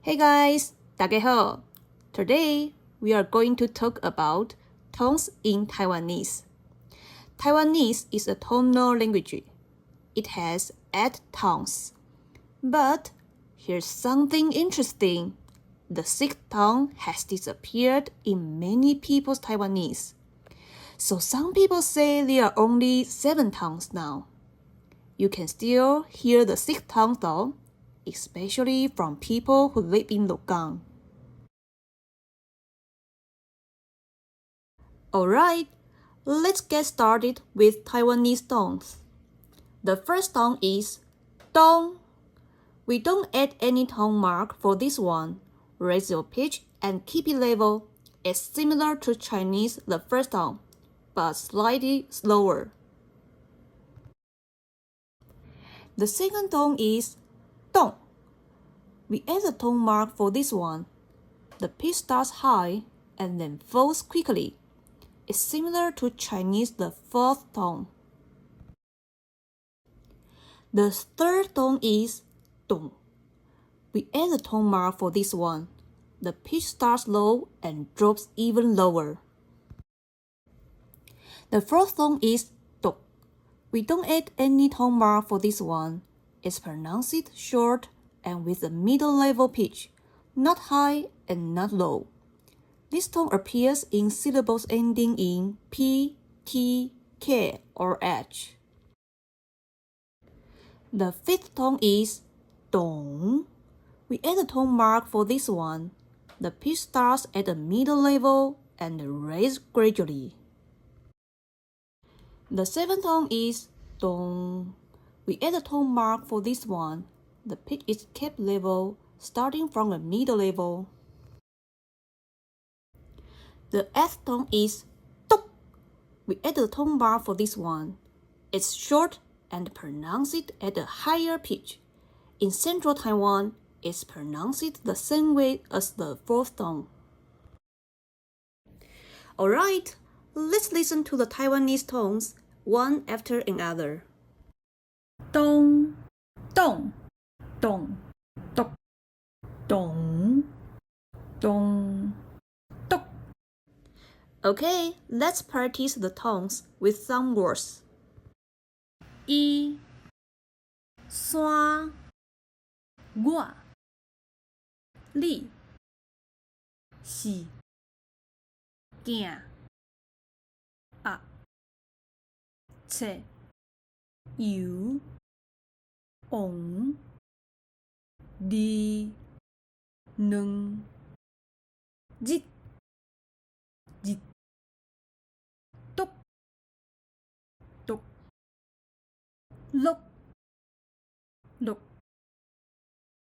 Hey guys, 大家好. Today we are going to talk about tones in Taiwanese. Taiwanese is a tonal language. It has 8 tones. But here's something interesting. The 6th tone has disappeared in many people's Taiwanese. So some people say there are only 7 tones now. You can still hear the 6th tone though, especially from people who live in Logang. Alright, let's get started with Taiwanese tones. The first tone is dong. We don't add any tone mark for this one. Raise your pitch and keep it level. It's similar to Chinese the first tone, but slightly slower. The second tone is dong. We add a tone mark for this one. The pitch starts high and then falls quickly. It's similar to Chinese the fourth tone. The third tone is dong. We add a tone mark for this one. The pitch starts low and drops even lower. The fourth tone is dong. We don't add any tone mark for this one. It's pronounced short and with a middle level pitch, not high and not low. This tone appears in syllables ending in P, T, K, or H. The fifth tone is dong. We add a tone mark for this one. The pitch starts at the middle level and raises gradually. The seventh tone is dong. We add a tone mark for this one. The pitch is kept level, starting from the middle level. The eighth tone is tok. We add a tone mark for this one. It's short and pronounced at a higher pitch. In central Taiwan, it's pronounced the same way as the fourth tone. Alright, let's listen to the Taiwanese tones one after another. Dong, dong, dong, tok, dong, dong, tok. Okay, let's practice the tones with some words. 一山我你是囝仔切油王二两日日督督六六